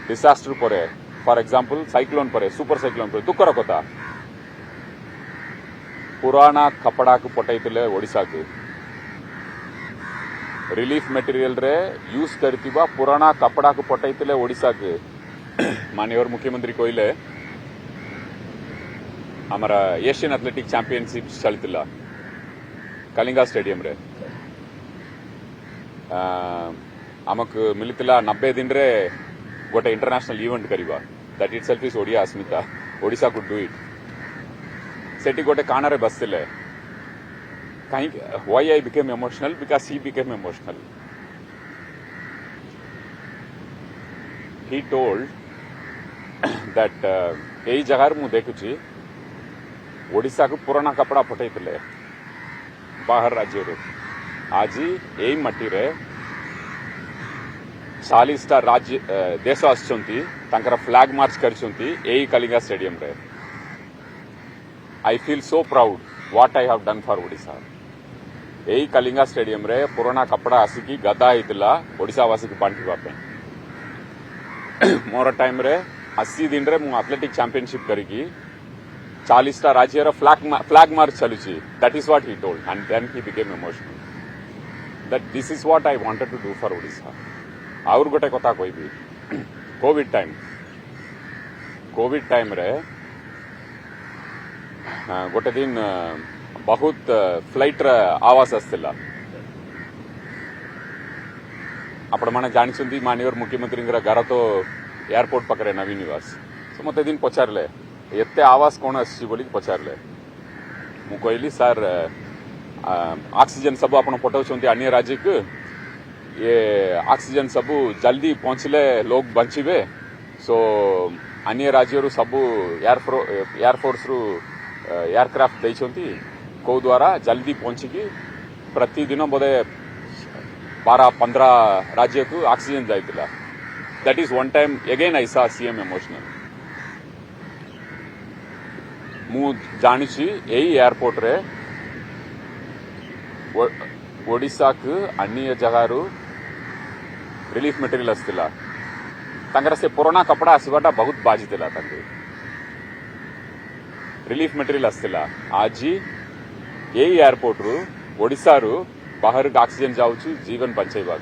disaster परे for example cyclone परे super cyclone परे दुखर कथा पुराना कपड़ा को पटैतले ओडिशा के रिलीफ मटेरियल रे यूज करथिबा पुराना कपड़ा को पटैतले ओडिशा के माननीय मुख्यमंत्री कहले हमारा एशियन एथलेटिक चैंपियनशिप चलतिला कलिंगा स्टेडियम रे आमक मिलतिला 90 दिन रे गोटे इंटरनेशनल इवेंट करिबा दैट इटसेल्फ इज ओडिया अस्मिता ओडिशा कुड डू इट सेठी गोटे काना रे बसतिले कहीं why I became emotional because he became emotional he told that यही जगह मु देखुची ओडिशा को पुराना कपड़ा पठेइतले बाहर राज्य रो आज यही मट्टी रे 40टा राज्य देश आछंती तांकर फ्लैग मार्च करछंती यही कलिंगा स्टेडियम रे I feel so proud what I have done for Odisha यही कलिंगा स्टेडियम रे पुराना कपड़ा आसिकी गदा हितला ओडिशा वासी को बांटिबा पे मोर टाइम रे 80 दिन रे मु एथलेटिक चैंपियनशिप करिकी 40टा राज्य रो फ्लैग मार्च चलुची that is what he told and then he became emotional that this is what I wanted to do for Odisha और गोटे कथा कहबी कोविड टाइम रे गोटे दिन बहुत फ्लाइट आवाज आसला आपण माने जानिछंती माननीय मुख्यमंत्री घर तो एयरपोर्ट पाखरे नवीन निवास तो मते दिन पचारले एते आवाज कौन आसी बोली पचारले मु कहली सर ऑक्सीजन सब आपण पठाउछंती अन्य राज्य को ये ऑक्सीजन सब जल्दी पहुंचले लोग बंचिबे सो अन्य राज्य रु सब एयरफोर्स रु एयरक्राफ्ट दैछंती को द्वारा जल्दी पहुंचिकी प्रतिदिन बोधे 12-15 राज्य को ऑक्सीजन जाइतिला that is one time again I saw CM emotional मु जानिछि यही एयरपोर्ट रे ओडिशा को अन्य जगह रु रिलीफ मटेरियल आसतिला तांकर से पुराना कपड़ा आसीबाटा बहुत बाजितिला तांके रिलीफ मटेरियल आसतिला आज यही एयरपोर्ट रु ओडिशा रु बाहर ऑक्सीजन जाउची जीवन बचाइबा